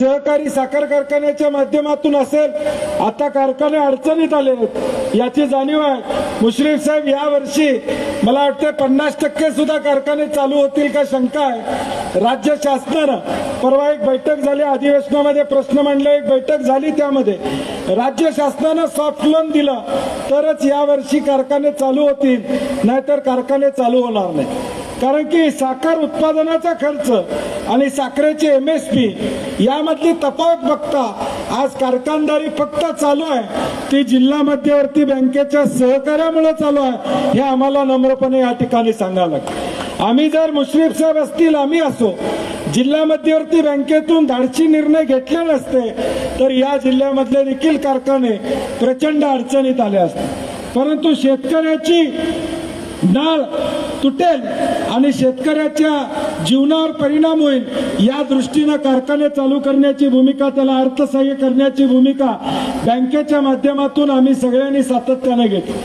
सहकारी साखर कारखान्याच्या माध्यमातून असेल, आता कारखाने अडचणीत आले आहेत याची जाणीव आहे। मुश्रीफ साहेब, या वर्षी मला वाटतं 50% सुद्धा कारखाने चालू होतील का शंका आहे। राज्य शासनानं परवा एक बैठक झाली, अधिवेशनामध्ये प्रश्न मांडले, एक बैठक झाली, त्यामध्ये राज्य शासनानं सॉफ्ट लोन दिलं तरच या वर्षी कारखाने चालू होतील, नाहीतर कारखाने चालू होणार नाही। कारण की साखर उत्पादनाचा खर्च आणि साखरेची MSP यामधली तफावत बघता आज कारखानदारी फक्त चालू आहे ती जिल्हा मध्यवर्ती बँकेच्या सहकार्यामुळे चालू आहे, हे आम्हाला नम्रपणे या ठिकाणी सांगावं लागेल। आम्ही जर मुश्रीफ साहेब असतील, आम्ही असो, जिल्हा मध्यवर्ती बँकेतून धाडसी निर्णय घेतले नसते तर या जिल्ह्यामधले देखील कारखाने प्रचंड अडचणीत आले असते। परंतु शेतकऱ्याची नाळ तुटेल आणि शेतकऱ्याच्या जीवनावर परिणाम होईल या दृष्टीने कारखाने चालू करण्याची भूमिका, त्याला अर्थसहाय्य करण्याची भूमिका बँकेच्या माध्यमातून आम्ही सगळ्यांनी सातत्याने घेतली।